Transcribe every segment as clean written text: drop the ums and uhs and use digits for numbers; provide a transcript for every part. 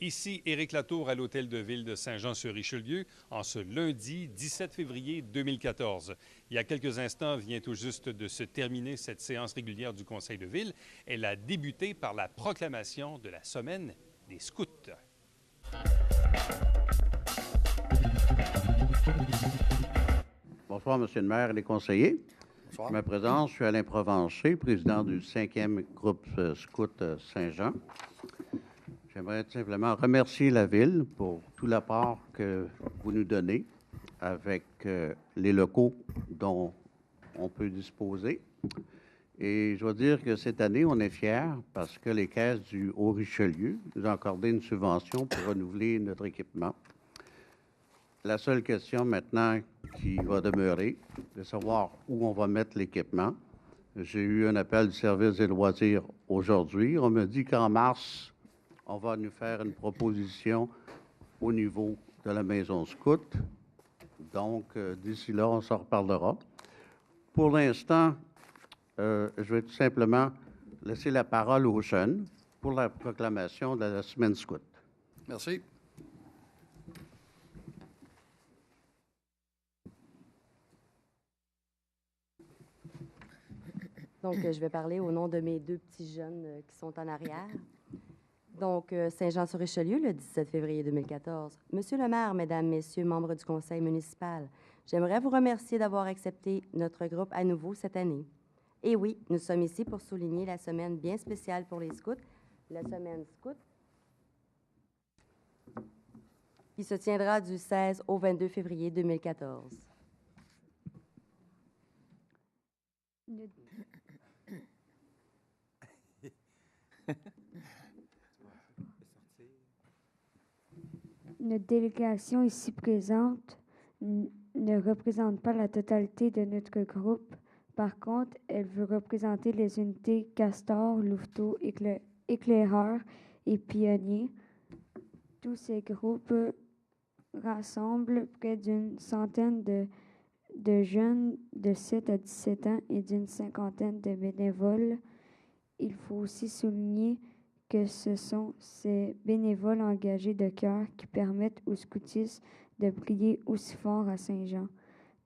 Ici Éric Latour à l'Hôtel de Ville de Saint-Jean-sur-Richelieu en ce lundi 17 février 2014. Il y a quelques instants vient tout juste de se terminer cette séance régulière du Conseil de Ville. Elle a débuté par la proclamation de la Semaine des Scouts. Bonsoir, Monsieur le maire et les conseillers. Bonsoir. Je me présente, je suis Alain Provencher, président du 5e groupe Scout Saint-Jean. J'aimerais tout simplement remercier la Ville pour tout l'apport que vous nous donnez avec les locaux dont on peut disposer. Et je dois dire que cette année, on est fiers parce que les caisses du Haut-Richelieu nous ont accordé une subvention pour renouveler notre équipement. La seule question maintenant qui va demeurer, de savoir où on va mettre l'équipement. J'ai eu un appel du service des loisirs aujourd'hui. On me dit qu'en mars, on va nous faire une proposition au niveau de la maison scout. Donc, d'ici là, on s'en reparlera. Pour l'instant, je vais tout simplement laisser la parole aux jeunes pour la proclamation de la semaine scout. Merci. Donc, je vais parler au nom de mes deux petits jeunes qui sont en arrière. Donc, Saint-Jean-sur-Richelieu, le 17 février 2014. Monsieur le maire, mesdames, messieurs, membres du conseil municipal, j'aimerais vous remercier d'avoir accepté notre groupe à nouveau cette année. Et oui, nous sommes ici pour souligner la semaine bien spéciale pour les scouts, la semaine scout, qui se tiendra du 16 au 22 février 2014. Notre délégation ici présente ne représente pas la totalité de notre groupe. Par contre, elle veut représenter les unités Castor, Louveteau, Éclaireur et Pionnier. Tous ces groupes rassemblent près d'une centaine de jeunes de 7 à 17 ans et d'une cinquantaine de bénévoles. Il faut aussi souligner que ce sont ces bénévoles engagés de cœur qui permettent aux scoutistes de briller aussi fort à Saint-Jean.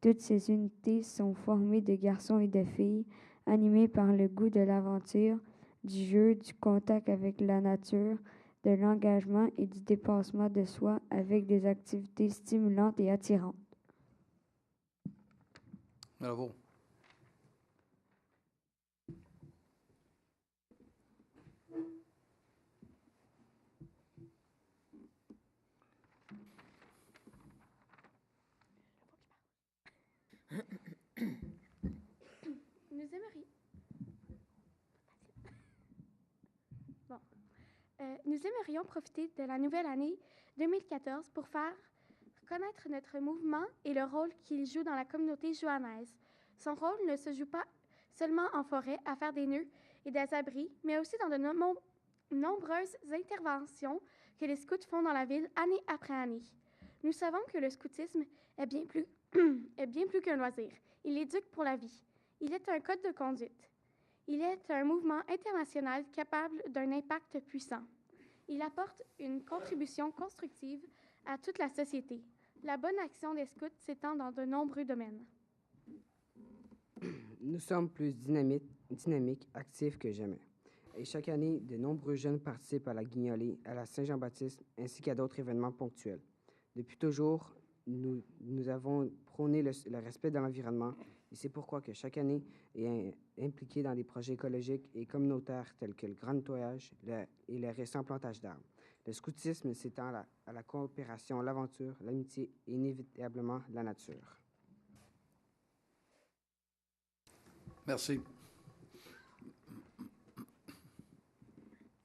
Toutes ces unités sont formées de garçons et de filles, animés par le goût de l'aventure, du jeu, du contact avec la nature, de l'engagement et du dépassement de soi avec des activités stimulantes et attirantes. Bravo. Nous aimerions profiter de la nouvelle année 2014 pour faire connaître notre mouvement et le rôle qu'il joue dans la communauté johannaise. Son rôle ne se joue pas seulement en forêt à faire des nœuds et des abris, mais aussi dans de nombreuses interventions que les scouts font dans la ville année après année. Nous savons que le scoutisme est bien plus, qu'un loisir. Il éduque pour la vie. Il est un code de conduite. Il est un mouvement international capable d'un impact puissant. Il apporte une contribution constructive à toute la société. La bonne action des scouts s'étend dans de nombreux domaines. Nous sommes plus dynamiques, actifs que jamais. Et chaque année, de nombreux jeunes participent à la guignolée, à la Saint-Jean-Baptiste, ainsi qu'à d'autres événements ponctuels. Depuis toujours, nous avons prôné le respect de l'environnement, et c'est pourquoi que chaque année est impliqué dans des projets écologiques et communautaires tels que le grand nettoyage et le récent plantage d'arbres. Le scoutisme s'étend à la coopération, l'aventure, l'amitié et inévitablement la nature. Merci.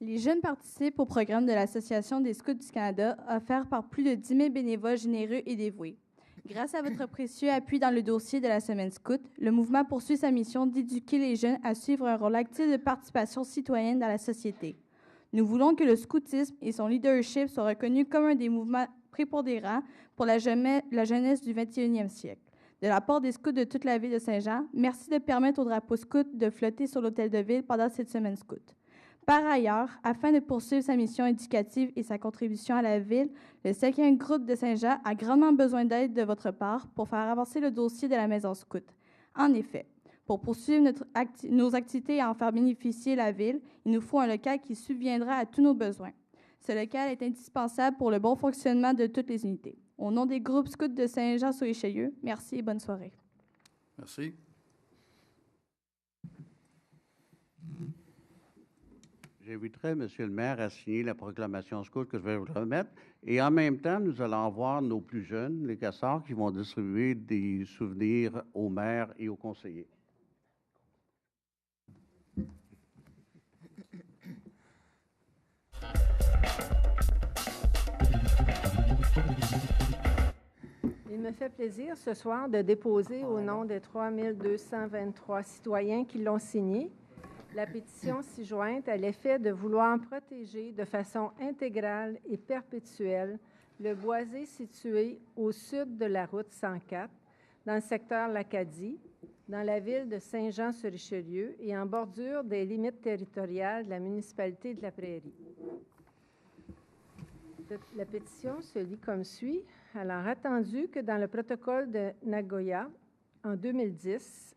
Les jeunes participent au programme de l'Association des Scouts du Canada, offert par plus de 10 000 bénévoles généreux et dévoués. Grâce à votre précieux appui dans le dossier de la Semaine Scout, le mouvement poursuit sa mission d'éduquer les jeunes à suivre un rôle actif de participation citoyenne dans la société. Nous voulons que le scoutisme et son leadership soient reconnus comme un des mouvements prépondérants pour la jeunesse du 21e siècle. De la part des scouts de toute la ville de Saint-Jean, merci de permettre au drapeau scout de flotter sur l'hôtel de ville pendant cette semaine scout. Par ailleurs, afin de poursuivre sa mission éducative et sa contribution à la ville, le 5e groupe de Saint-Jean a grandement besoin d'aide de votre part pour faire avancer le dossier de la maison scout. En effet, pour poursuivre nos activités et en faire bénéficier la ville, il nous faut un local qui subviendra à tous nos besoins. Ce local est indispensable pour le bon fonctionnement de toutes les unités. Au nom des groupes scouts de Saint-Jean-sur-Richelieu, merci et bonne soirée. Merci. J'inviterai M. le maire à signer la proclamation scout que je vais vous remettre. Et en même temps, nous allons voir nos plus jeunes, les casseurs, qui vont distribuer des souvenirs aux maires et aux conseillers. Il me fait plaisir ce soir de déposer au nom des 3223 citoyens qui l'ont signé la pétition ci-jointe à l'effet de vouloir protéger de façon intégrale et perpétuelle le boisé situé au sud de la route 104, dans le secteur l'Acadie, dans la ville de Saint-Jean-sur-Richelieu et en bordure des limites territoriales de la municipalité de la Prairie. La pétition se lit comme suit. Alors, attendu que dans le protocole de Nagoya, en 2010,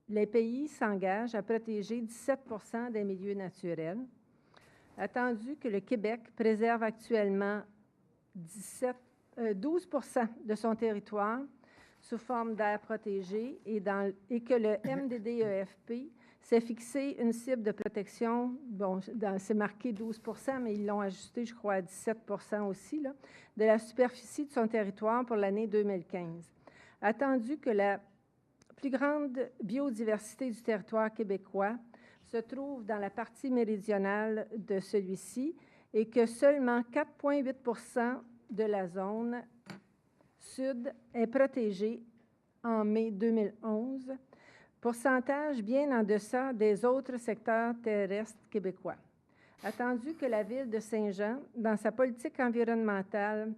les pays s'engagent à protéger 17 % des milieux naturels. Attendu que le Québec préserve actuellement 12 % de son territoire sous forme d'aires protégées et que le MDDEFP s'est fixé une cible de protection, bon, c'est marqué 12 %, mais ils l'ont ajusté, je crois, à 17 % aussi, là, de la superficie de son territoire pour l'année 2015. Attendu que la plus grande biodiversité du territoire québécois se trouve dans la partie méridionale de celui-ci et que seulement 4,8 % de la zone sud est protégée en mai 2011, pourcentage bien en deçà des autres secteurs terrestres québécois. Attendu que la ville de Saint-Jean, dans sa politique environnementale,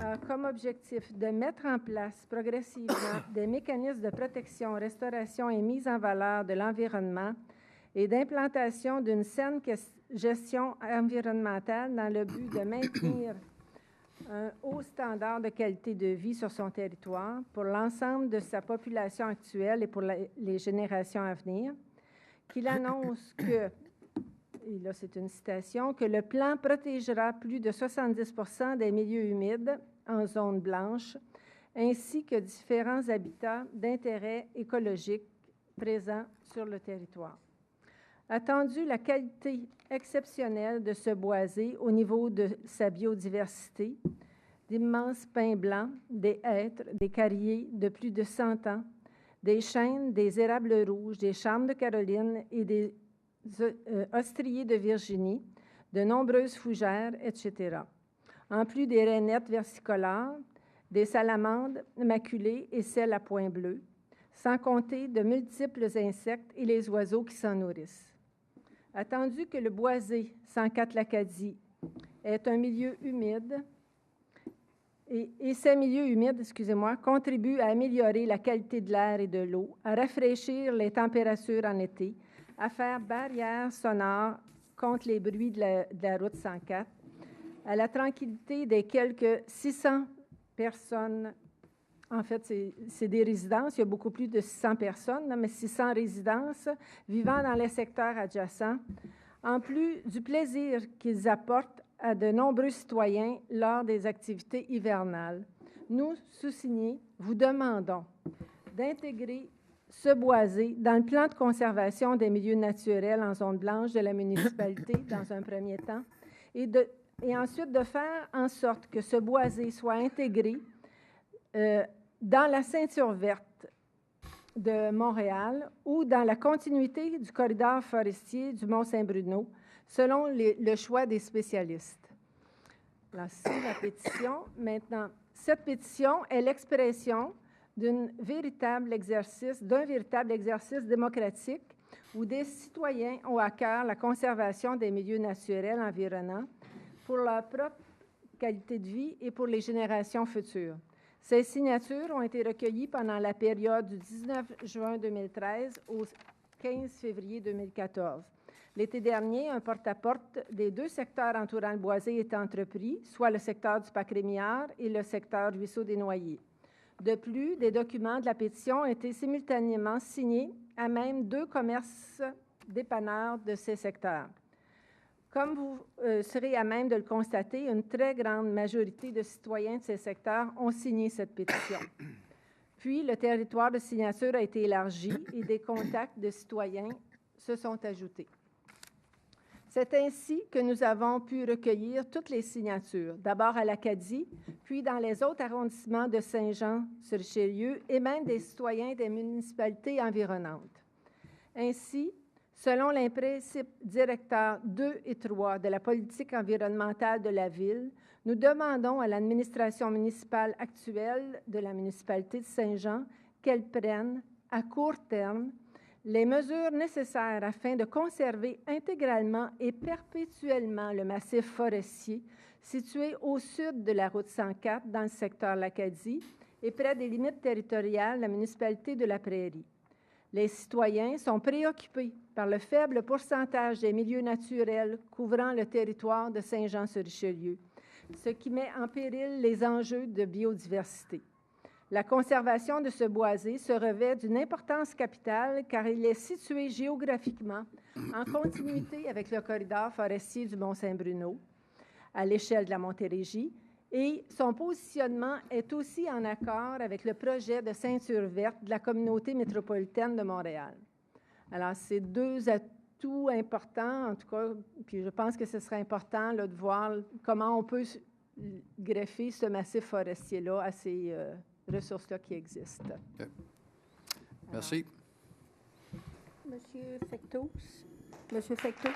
a comme objectif de mettre en place progressivement des mécanismes de protection, restauration et mise en valeur de l'environnement et d'implantation d'une saine gestion environnementale dans le but de maintenir un haut standard de qualité de vie sur son territoire pour l'ensemble de sa population actuelle et pour les générations à venir, qu'il annonce que, et là c'est une citation, que le plan protégera plus de 70 % des milieux humides en zone blanche, ainsi que différents habitats d'intérêt écologique présents sur le territoire. Attendu la qualité exceptionnelle de ce boisé au niveau de sa biodiversité, d'immenses pins blancs, des hêtres, des carriers de plus de 100 ans, des chênes, des érables rouges, des charmes de Caroline et des ostriers de Virginie, de nombreuses fougères, etc. En plus des rainettes versicolores, des salamandres maculées et celles à points bleus, sans compter de multiples insectes et les oiseaux qui s'en nourrissent. Attendu que le boisé 104 l'Acadie est un milieu humide, et ces milieux humides, contribuent à améliorer la qualité de l'air et de l'eau, à rafraîchir les températures en été, à faire barrière sonore contre les bruits de la route 104, à la tranquillité des quelques 600 personnes. En fait, c'est des résidences. Il y a beaucoup plus de 600 personnes, mais 600 résidences vivant dans les secteurs adjacents, en plus du plaisir qu'ils apportent à de nombreux citoyens lors des activités hivernales. Nous, sous-signés, vous demandons d'intégrer ce boisé dans le plan de conservation des milieux naturels en zone blanche de la municipalité dans un premier temps et ensuite de faire en sorte que ce boisé soit intégré dans la ceinture verte de Montréal ou dans la continuité du corridor forestier du Mont-Saint-Bruno, selon le choix des spécialistes. Là, c'est la pétition. Maintenant, cette pétition est l'expression d'un véritable exercice démocratique où des citoyens ont à cœur la conservation des milieux naturels environnants pour leur propre qualité de vie et pour les générations futures. Ces signatures ont été recueillies pendant la période du 19 juin 2013 au 15 février 2014. L'été dernier, un porte-à-porte des 2 secteurs entourant le boisé est entrepris, soit le secteur du Parc-Rémillard et le secteur Ruisseau des Noyers. De plus, des documents de la pétition ont été simultanément signés à même 2 commerces dépanneurs de ces secteurs. Comme vous serez à même de le constater, une très grande majorité de citoyens de ces secteurs ont signé cette pétition. Puis, le territoire de signature a été élargi et des contacts de citoyens se sont ajoutés. C'est ainsi que nous avons pu recueillir toutes les signatures, d'abord à l'Acadie, puis dans les autres arrondissements de Saint-Jean-sur-Richelieu et même des citoyens des municipalités environnantes. Ainsi, selon les principes directeurs 2 et 3 de la politique environnementale de la Ville, nous demandons à l'administration municipale actuelle de la municipalité de Saint-Jean qu'elle prenne, à court terme, les mesures nécessaires afin de conserver intégralement et perpétuellement le massif forestier situé au sud de la route 104 dans le secteur L'Acadie et près des limites territoriales de la municipalité de La Prairie. Les citoyens sont préoccupés par le faible pourcentage des milieux naturels couvrant le territoire de Saint-Jean-sur-Richelieu, ce qui met en péril les enjeux de biodiversité. La conservation de ce boisé se revêt d'une importance capitale car il est situé géographiquement en continuité avec le corridor forestier du Mont-Saint-Bruno à l'échelle de la Montérégie et son positionnement est aussi en accord avec le projet de ceinture verte de la communauté métropolitaine de Montréal. Alors, c'est 2 atouts importants, en tout cas, puis je pense que ce serait important là, de voir comment on peut greffer ce massif forestier-là à ces ressources-là qui existent. Okay. Merci. Monsieur Fecteau. Monsieur Fecteau.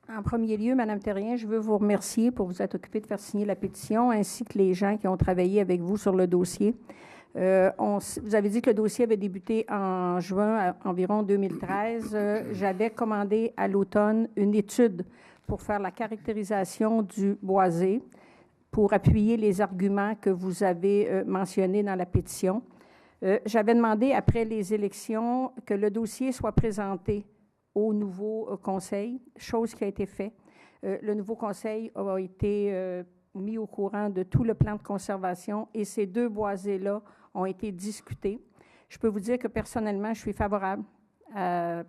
En premier lieu, Madame Terrien, je veux vous remercier pour vous être occupée de faire signer la pétition, ainsi que les gens qui ont travaillé avec vous sur le dossier. Vous avez dit que le dossier avait débuté en juin environ 2013. J'avais commandé à l'automne une étude pour faire la caractérisation du boisé, pour appuyer les arguments que vous avez mentionnés dans la pétition. J'avais demandé, après les élections, que le dossier soit présenté au nouveau conseil, chose qui a été faite. Le nouveau conseil a été mis au courant de tout le plan de conservation et ces 2 boisés-là ont été discutés. Je peux vous dire que personnellement, je suis favorable à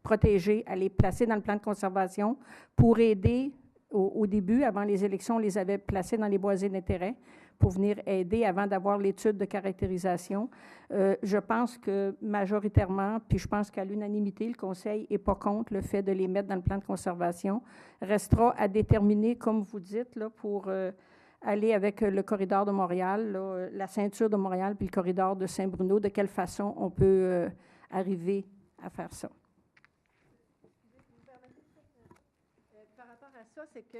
protéger, à les placer dans le plan de conservation pour aider au début, avant les élections, on les avait placés dans les boisés d'intérêt pour venir aider avant d'avoir l'étude de caractérisation. Je pense que majoritairement, puis je pense qu'à l'unanimité, le Conseil n'est pas contre le fait de les mettre dans le plan de conservation. Restera à déterminer, comme vous dites, là, pour aller avec le corridor de Montréal, là, la ceinture de Montréal puis le corridor de Saint-Bruno, de quelle façon on peut arriver à faire ça. Par rapport à ça, c'est que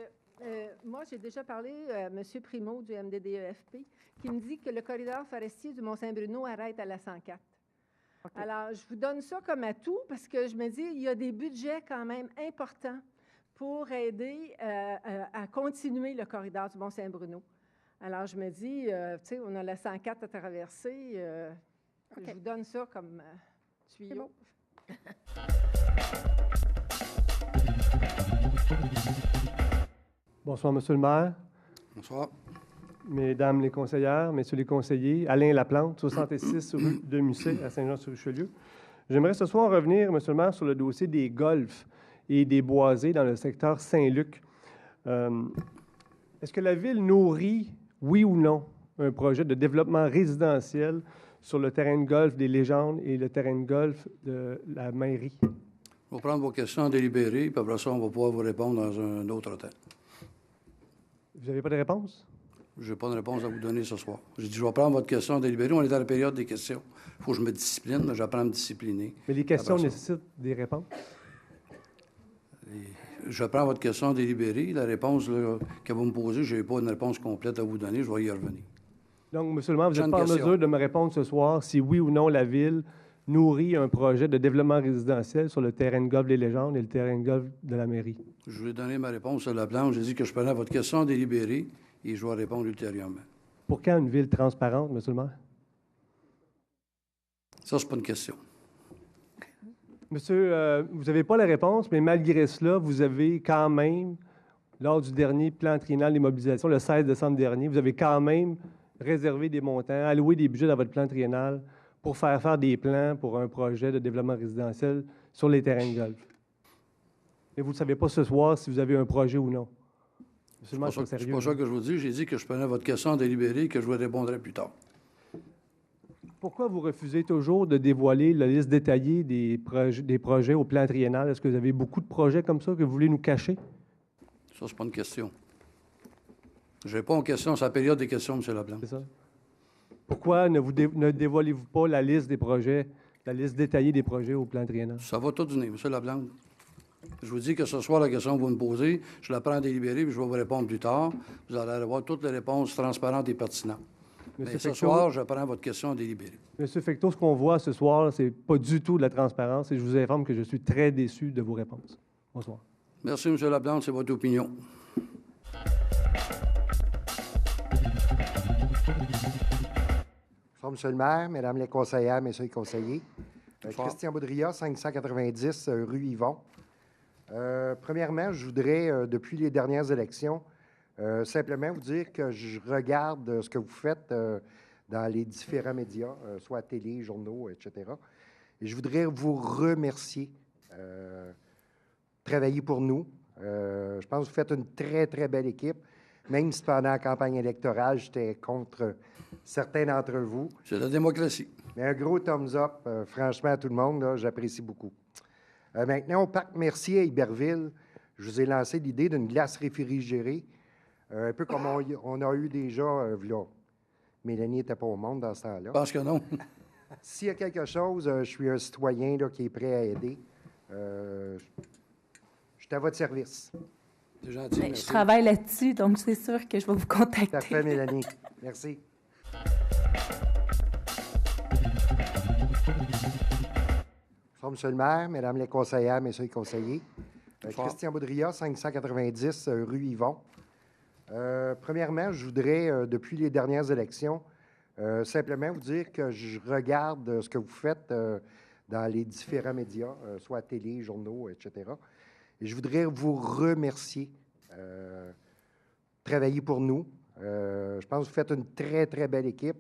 moi, j'ai déjà parlé à M. Primo du MDDEFP qui me dit que le corridor forestier du Mont-Saint-Bruno arrête à la 104. Okay. Alors, je vous donne ça comme atout parce que je me dis il y a des budgets quand même importants pour aider à continuer le corridor du Mont-Saint-Bruno. Alors, je me dis, tu sais, on a la 104 à traverser. Okay. Je vous donne ça comme tuyau. Bonsoir, Monsieur le maire. Bonsoir. Mesdames les conseillères, Messieurs les conseillers, Alain Laplante, 66 rue de Musset à Saint-Jean-sur-Richelieu. J'aimerais ce soir revenir, Monsieur le maire, sur le dossier des golfs et des boisés dans le secteur Saint-Luc. Est-ce que la Ville nourrit, oui ou non, un projet de développement résidentiel sur le terrain de golf des Légendes et le terrain de golf de la mairie? On va prendre vos questions délibérées, puis après ça, on va pouvoir vous répondre dans un autre temps. Vous n'avez pas de réponse? Je n'ai pas de réponse à vous donner ce soir. J'ai dit, je vais prendre votre question délibérée. On est à la période des questions. Il faut que je me discipline. J'apprends à me discipliner. Mais les questions nécessitent des réponses? Je prends votre question délibérée. La réponse là, que vous me posez, je n'ai pas une réponse complète à vous donner. Je vais y revenir. Donc, monsieur le maire, vous J'ai n'êtes une pas en question. mesure de me répondre ce soir si oui ou non la Ville nourrit un projet de développement résidentiel sur le terrain de golf des Légendes et le terrain de golf de la mairie. Je vous ai donné ma réponse sur la planche. J'ai dit que je prenais votre question délibérée et je vais répondre ultérieurement. Pour quand une ville transparente, monsieur le maire? Ça, c'est pas une question. Monsieur, vous n'avez pas la réponse, mais malgré cela, vous avez quand même, lors du dernier plan triennal des mobilisations, le 16 décembre dernier, vous avez quand même réservé des montants, alloué des budgets dans votre plan triennal pour faire des plans pour un projet de développement résidentiel sur les terrains de golf. Et vous ne savez pas ce soir si vous avez un projet ou non. Monsieur le maire, soyez C'est sérieux. pas ça que je vous dis. J'ai dit que je prenais votre question délibérée et que je vous répondrai plus tard. Pourquoi vous refusez toujours de dévoiler la liste détaillée des projets au plan triennal? Est-ce que vous avez beaucoup de projets comme ça que vous voulez nous cacher? Ça, c'est pas une question. Je réponds aux questions. C'est la période des questions, M. Leblanc. C'est ça. Pourquoi ne dévoilez-vous pas la liste des projets, la liste détaillée des projets au plan triennal? Ça va tout donner, M. Leblanc. Je vous dis que ce soir, la question que vous me posez, je la prends délibérée puis je vais vous répondre plus tard. Vous allez avoir toutes les réponses transparentes et pertinentes. Mais ce soir, je prends votre question délibérée. Monsieur Fecteau, ce qu'on voit ce soir, c'est pas du tout de la transparence et je vous informe que je suis très déçu de vos réponses. Bonsoir. Merci, M. Leblanc. C'est votre opinion. Bonsoir, Monsieur le maire, Mesdames les conseillères, Messieurs les conseillers. Christian Boudria, 590 rue Yvon. Premièrement, je voudrais, depuis les dernières élections, simplement vous dire que je regarde ce que vous faites dans les différents médias, soit télé, journaux, etc. Et je voudrais vous remercier. Travailler pour nous. Je pense que vous faites une très, très belle équipe. Même si pendant la campagne électorale, j'étais contre certains d'entre vous. C'est la démocratie. Mais un gros thumbs up, franchement, à tout le monde, là, j'apprécie beaucoup. Maintenant, au parc Mercier à Iberville, je vous ai lancé l'idée d'une glace réfrigérée, un peu comme on a eu déjà, là. Mélanie n'était pas au monde dans ce temps-là. Je pense que non. S'il y a quelque chose, je suis un citoyen là, qui est prêt à aider. Je suis à votre service. C'est gentil, Ben, merci. je travaille là-dessus, donc c'est sûr que je vais vous contacter. Tout à fait, Mélanie. Merci. Bonsoir, Monsieur le maire, Mesdames les conseillères, Messieurs les conseillers. Christian Boudria, 590 rue Yvon. Premièrement, je voudrais, depuis les dernières élections, simplement vous dire que je regarde ce que vous faites dans les différents médias, soit télé, journaux, etc. Et je voudrais vous remercier. Travailler pour nous. Je pense que vous faites une très, très belle équipe.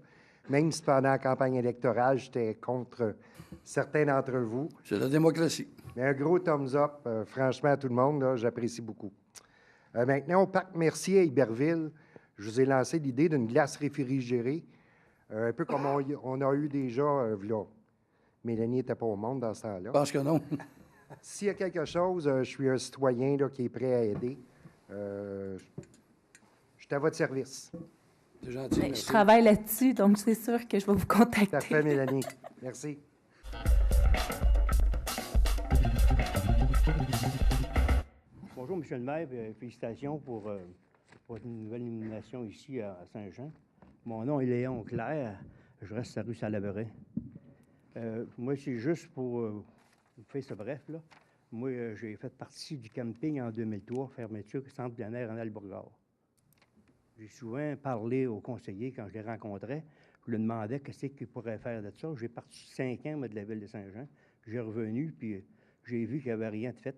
Même si pendant la campagne électorale, j'étais contre certains d'entre vous. C'est la démocratie. Mais un gros thumbs up, franchement, à tout le monde, là, j'apprécie beaucoup. Maintenant, au parc Mercier à Iberville, je vous ai lancé l'idée d'une glace réfrigérée, un peu comme on a eu déjà, là. Mélanie n'était pas au monde dans ce temps-là. Je pense que non. S'il y a quelque chose, je suis un citoyen là, qui est prêt à aider. Je suis à votre service. C'est gentil, Ben, merci. je travaille là-dessus, donc c'est sûr que je vais vous contacter. Tout à fait, Mélanie. Merci. Bonjour, M. le maire. Félicitations pour votre nouvelle nomination ici à Saint-Jean. Mon nom est Léon Claire. Je reste à rue Salaberry. Moi, c'est juste pour vous faire ce bref, là. Moi, j'ai fait partie du camping en 2003, fermeture centre bien-air en Albourgard. J'ai souvent parlé aux conseillers quand je les rencontrais. Je leur demandais qu'est-ce qu'ils pourraient faire de ça. J'ai parti 5 ans, moi, de la ville de Saint-Jean. J'ai revenu, puis j'ai vu qu'il n'y avait rien de fait.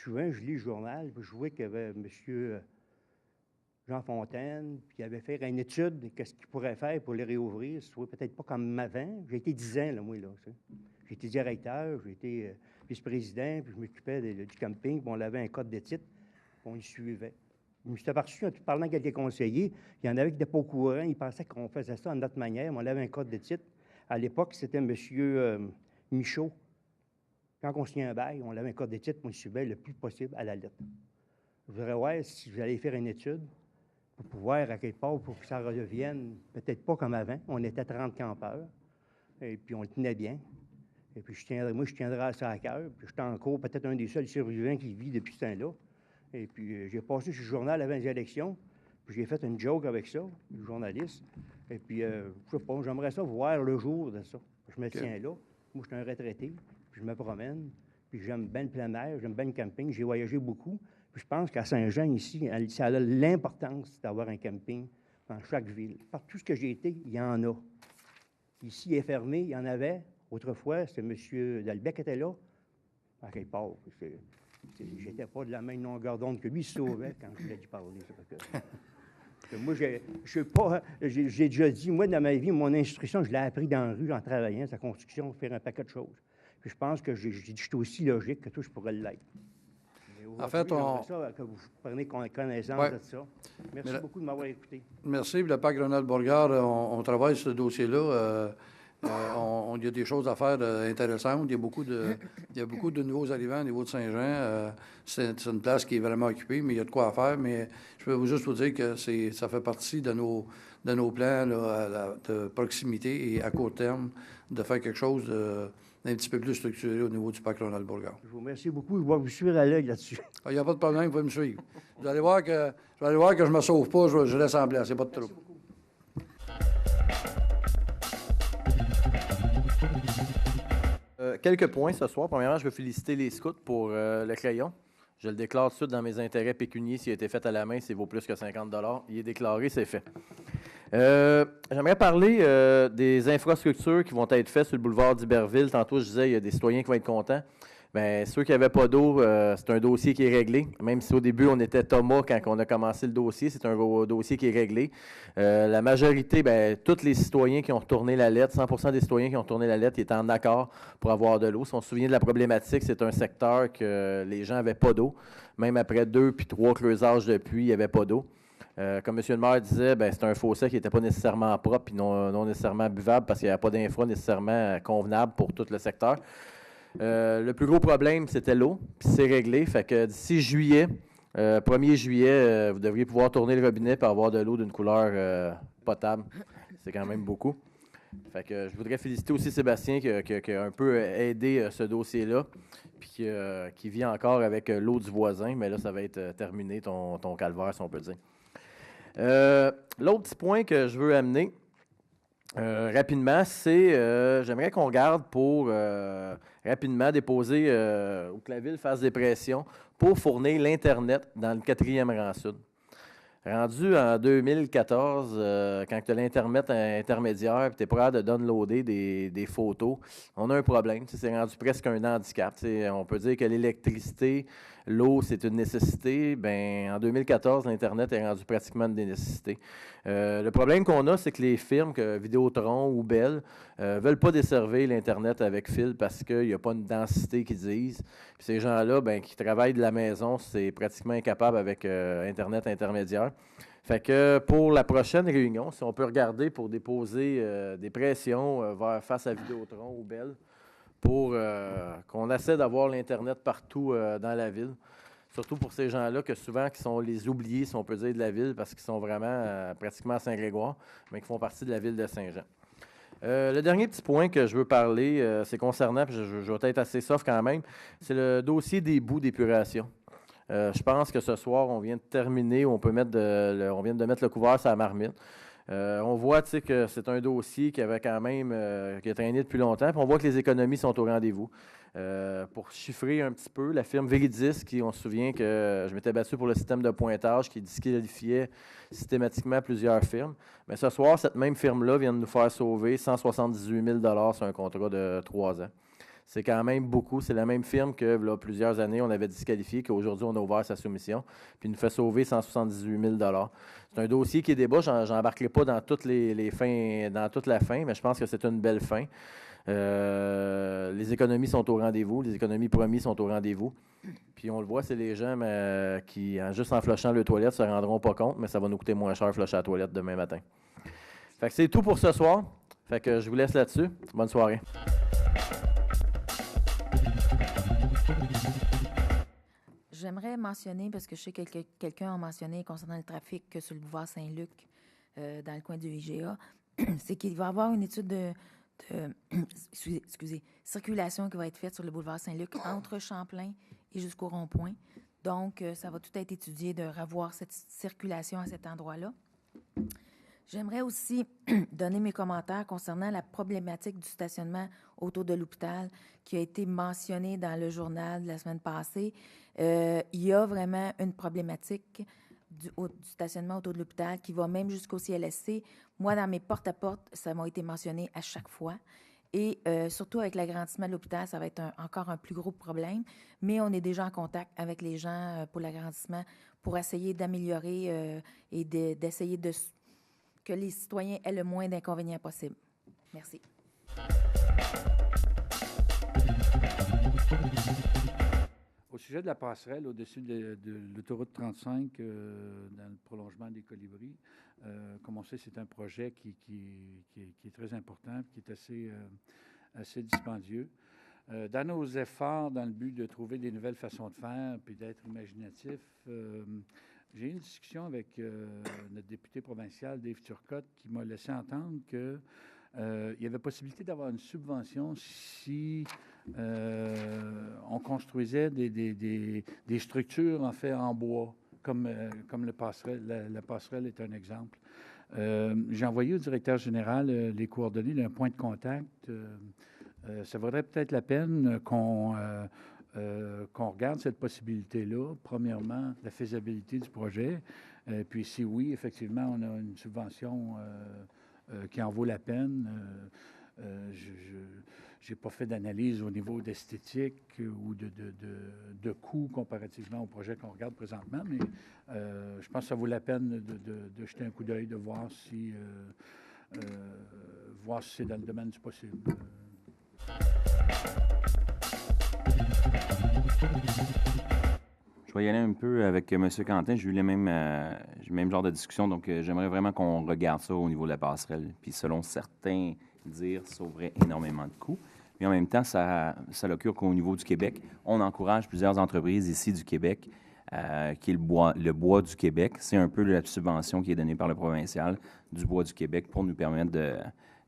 Souvent, je lis le journal, puis je vois qu'il y avait M. Jean Fontaine, puis il avait fait une étude de qu'est-ce qu'il pourrait faire pour les réouvrir. Soit peut-être pas comme avant. J'ai été 10 ans, là, moi, là. J'ai été directeur, j'ai été vice-président, puis je m'occupais du camping, puis on avait un code d'éthique, puis on y suivait. Je me suis aperçu, en parlant avec quelques conseillers, il y en avait qui n'étaient pas au courant, ils pensaient qu'on faisait ça de notre manière, mais on avait un code d'éthique. À l'époque, c'était M. Michaud. Quand on signait un bail, on avait un code d'éthique, on le suivait le plus possible à la lettre. Je voudrais voir si vous allez faire une étude pour pouvoir, à quelque part, pour que ça redevienne peut-être pas comme avant. On était 30 campeurs, et puis on le tenait bien. Et puis je tiendrai à ça à cœur. Puis j'étais encore peut-être un des seuls survivants qui vit depuis ce temps-là. Et puis, j'ai passé sur le journal avant les élections, puis j'ai fait une joke avec ça, le journaliste. Et puis, je sais pas, j'aimerais ça voir le jour de ça. Je me tiens là. Moi, je suis un retraité, puis je me promène, puis j'aime bien le plein air, j'aime bien le camping. J'ai voyagé beaucoup. Puis je pense qu'à Saint-Jean, ici, ça a l'importance d'avoir un camping dans chaque ville. Partout ce que j'ai été, il y en a. Ici, il est fermé, il y en avait. Autrefois, c'était M. Dalbec qui était là. À quelque part, j'étais pas de la même longueur d'onde que lui, il se sauvait quand je voulais lui parler. Moi, j'ai déjà dit, moi, dans ma vie, mon instruction, je l'ai appris dans la rue, en travaillant, sa construction, faire un paquet de choses. Puis je pense que je suis aussi logique que toi, je pourrais l'être. En fait, ça, que vous prenez connaissance de ça. Merci beaucoup de m'avoir écouté. Merci. Le parc Ronald-Beauregard, on travaille sur ce dossier-là. Il y a des choses à faire intéressantes. Il y a beaucoup de nouveaux arrivants au niveau de Saint-Jean. C'est une place qui est vraiment occupée, mais il y a de quoi à faire. Mais je peux juste vous dire que ça fait partie de nos plans là, de proximité et à court terme de faire quelque chose d'un petit peu plus structuré au niveau du parc Ronald-Beauregard. Je vous remercie beaucoup. Je vais vous suivre à l'œil là-dessus. Il n'y a pas de problème, vous pouvez me suivre. Vous allez voir que je ne me sauve pas, je laisse en place. Il n'y a pas de trouble. Quelques points ce soir. Premièrement, je veux féliciter les scouts pour le crayon. Je le déclare tout de suite dans mes intérêts pécuniers. S'il a été fait à la main, s'il vaut plus que 50 $. Il est déclaré, c'est fait. J'aimerais parler des infrastructures qui vont être faites sur le boulevard d'Iberville. Tantôt, je disais, il y a des citoyens qui vont être contents. Bien, ceux qui n'avaient pas d'eau, c'est un dossier qui est réglé. Même si au début, on était Thomas quand on a commencé le dossier, c'est un dossier qui est réglé. La majorité, bien, tous les citoyens qui ont retourné la lettre, 100% des citoyens qui ont retourné la lettre, ils étaient en accord pour avoir de l'eau. Si on se souvient de la problématique, c'est un secteur que les gens n'avaient pas d'eau. Même après 2 puis 3 creusages de puits, il n'y avait pas d'eau. Comme M. le maire disait, bien, c'est un fossé qui n'était pas nécessairement propre et non nécessairement buvable parce qu'il n'y avait pas d'infra nécessairement convenable pour tout le secteur. Le plus gros problème, c'était l'eau, puis c'est réglé. Fait que d'ici juillet, 1er juillet, vous devriez pouvoir tourner le robinet et avoir de l'eau d'une couleur potable. C'est quand même beaucoup. Fait que je voudrais féliciter aussi Sébastien qui a un peu aidé ce dossier-là, puis qui vit encore avec l'eau du voisin, mais là, ça va être terminé, ton calvaire, si on peut dire. L'autre petit point que je veux amener rapidement, c'est j'aimerais qu'on garde pour rapidement déposer ou que la Ville fasse des pressions pour fournir l'Internet dans le 4e rang sud. Rendu en 2014, quand tu as l'Internet intermédiaire et tu es prêt de downloader des photos, on a un problème. C'est rendu presque un handicap. On peut dire que l'électricité, l'eau, c'est une nécessité. Ben, en 2014, l'Internet est rendu pratiquement une nécessité. Le problème qu'on a, c'est que les firmes, que Vidéotron ou Bell, ne veulent pas desservir l'Internet avec fil parce qu'il n'y a pas une densité qu'ils disent. Puis ces gens-là, ben, qui travaillent de la maison, c'est pratiquement incapable avec Internet intermédiaire. Fait que pour la prochaine réunion, si on peut regarder pour déposer des pressions face à Vidéotron ou Bell pour qu'on essaie d'avoir l'Internet partout dans la ville. Surtout pour ces gens-là que souvent qui sont les oubliés, si on peut dire, de la ville parce qu'ils sont vraiment pratiquement à Saint-Grégoire, mais qui font partie de la ville de Saint-Jean. Le dernier petit point que je veux parler, c'est concernant, puis je vais être assez soft quand même, c'est le dossier des boues d'épuration. Je pense que ce soir, on vient de terminer, on vient de mettre le couvert sur la marmite. On voit que c'est un dossier qui avait quand même qui a traîné depuis longtemps, puis on voit que les économies sont au rendez-vous. Pour chiffrer un petit peu, la firme Veridis, on se souvient que je m'étais battu pour le système de pointage qui disqualifiait systématiquement plusieurs firmes. Mais ce soir, cette même firme-là vient de nous faire sauver 178 000 sur un contrat de 3 ans. C'est quand même beaucoup. C'est la même firme que, là, plusieurs années, on avait disqualifié, qu'aujourd'hui, on a ouvert sa soumission, puis il nous fait sauver 178 000 C'est un dossier qui est débat. Je n'embarquerai pas dans toutes les fins, dans toute la fin, mais je pense que c'est une belle fin. Les économies sont au rendez-vous. Les économies promises sont au rendez-vous. Puis on le voit, c'est les gens qui, juste en flushant le toilette, ne se rendront pas compte, mais ça va nous coûter moins cher flusher la toilette demain matin. Fait que c'est tout pour ce soir. Fait que je vous laisse là-dessus. Bonne soirée. J'aimerais mentionner, parce que je sais que quelqu'un a mentionné concernant le trafic sur le boulevard Saint-Luc, dans le coin du IGA, c'est qu'il va y avoir une étude de circulation qui va être faite sur le boulevard Saint-Luc entre Champlain et jusqu'au rond-point. Donc, ça va tout être étudié de revoir cette circulation à cet endroit-là. J'aimerais aussi donner mes commentaires concernant la problématique du stationnement autour de l'hôpital qui a été mentionnée dans le journal de la semaine passée. Il y a vraiment une problématique du stationnement autour de l'hôpital qui va même jusqu'au CLSC. Moi, dans mes porte-à-porte, ça m'a été mentionné à chaque fois. Et surtout avec l'agrandissement de l'hôpital, ça va être encore un plus gros problème. Mais on est déjà en contact avec les gens pour l'agrandissement pour essayer d'améliorer et d'essayer que les citoyens aient le moins d'inconvénients possible. Merci. Au sujet de la passerelle au-dessus de l'autoroute 35, dans le prolongement des Colibris, comme on sait, c'est un projet qui est très important, qui est assez dispendieux. Dans nos efforts, dans le but de trouver des nouvelles façons de faire puis d'être imaginatif, j'ai eu une discussion avec notre député provincial, Dave Turcotte, qui m'a laissé entendre qu'il y avait possibilité d'avoir une subvention si on construisait des structures en fait en bois, comme la passerelle est un exemple. J'ai envoyé au directeur général les coordonnées d'un point de contact. Ça vaudrait peut-être la peine qu'on regarde cette possibilité-là. Premièrement, la faisabilité du projet. Puis si oui, effectivement, on a une subvention qui en vaut la peine. Je n'ai pas fait d'analyse au niveau d'esthétique ou de coût comparativement au projet qu'on regarde présentement, mais je pense que ça vaut la peine de jeter un coup d'œil, de voir si c'est dans le domaine du possible. Je vais y aller un peu avec M. Quentin. J'ai eu le même genre de discussion, donc j'aimerais vraiment qu'on regarde ça au niveau de la passerelle. Puis selon certains dires, ça sauverait énormément de coûts. Mais en même temps, ça l'occure qu'au niveau du Québec, on encourage plusieurs entreprises ici du Québec, qui est le bois du Québec. C'est un peu la subvention qui est donnée par le provincial du bois du Québec pour nous permettre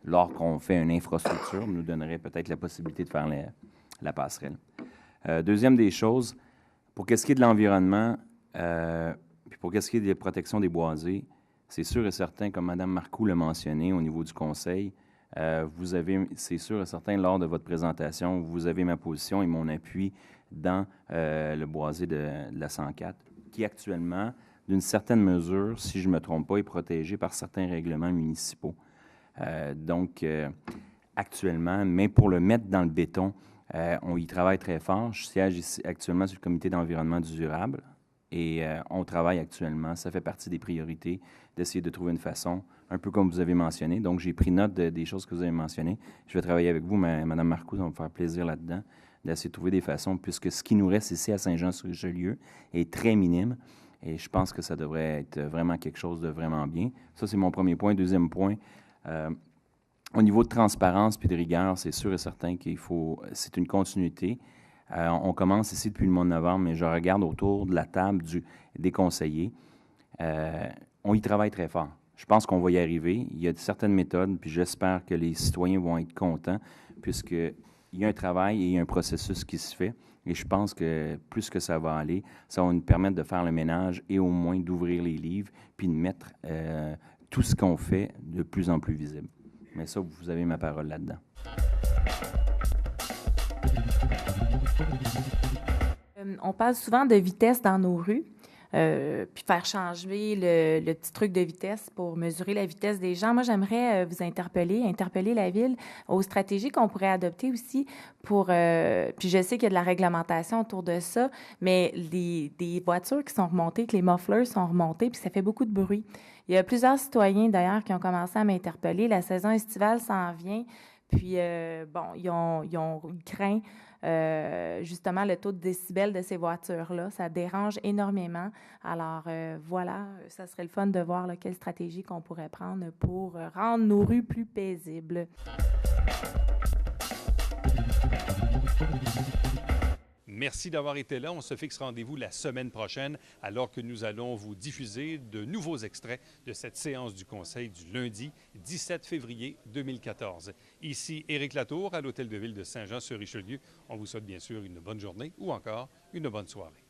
lors qu'on fait une infrastructure, nous donnerait peut-être la possibilité de faire la passerelle. Deuxième des choses, pour ce qui est de l'environnement, puis pour ce qui est de la protection des boisés, c'est sûr et certain, comme Mme Marcoux l'a mentionné au niveau du conseil, c'est sûr et certain, lors de votre présentation, vous avez ma position et mon appui dans le boisé de la 104, qui actuellement, d'une certaine mesure, si je ne me trompe pas, est protégé par certains règlements municipaux. Donc, actuellement, mais pour le mettre dans le béton, on y travaille très fort. Je siège ici actuellement sur le comité d'environnement durable et on travaille actuellement. Ça fait partie des priorités d'essayer de trouver une façon, un peu comme vous avez mentionné. Donc, j'ai pris note des choses que vous avez mentionnées. Je vais travailler avec vous, Mme Marcoux, ça va me faire plaisir là-dedans, d'essayer de trouver des façons, puisque ce qui nous reste ici à Saint-Jean-sur-Richelieu est très minime. Et je pense que ça devrait être vraiment quelque chose de vraiment bien. Ça, c'est mon premier point. Deuxième point, au niveau de transparence puis de rigueur, c'est sûr et certain c'est une continuité. On commence ici depuis le mois de novembre, mais je regarde autour de la table des conseillers. On y travaille très fort. Je pense qu'on va y arriver. Il y a certaines méthodes, puis j'espère que les citoyens vont être contents, puisqu'il y a un travail et il y a un processus qui se fait. Et je pense que plus que ça va aller, ça va nous permettre de faire le ménage et au moins d'ouvrir les livres, puis de mettre tout ce qu'on fait de plus en plus visible. Mais ça, vous avez ma parole là-dedans. On parle souvent de vitesse dans nos rues, puis faire changer le petit truc de vitesse pour mesurer la vitesse des gens. Moi, j'aimerais vous interpeller la Ville aux stratégies qu'on pourrait adopter aussi pour... puis je sais qu'il y a de la réglementation autour de ça, mais des voitures qui sont remontées, que les mufflers sont remontés, puis ça fait beaucoup de bruit. Il y a plusieurs citoyens, d'ailleurs, qui ont commencé à m'interpeller. La saison estivale s'en vient, puis, ils craignent justement le taux de décibels de ces voitures-là. Ça dérange énormément. Alors, voilà, ça serait le fun de voir quelle stratégie qu'on pourrait prendre pour rendre nos rues plus paisibles. Merci d'avoir été là. On se fixe rendez-vous la semaine prochaine alors que nous allons vous diffuser de nouveaux extraits de cette séance du Conseil du lundi 17 février 2014. Ici Éric Latour à l'Hôtel de Ville de Saint-Jean-sur-Richelieu. On vous souhaite bien sûr une bonne journée ou encore une bonne soirée.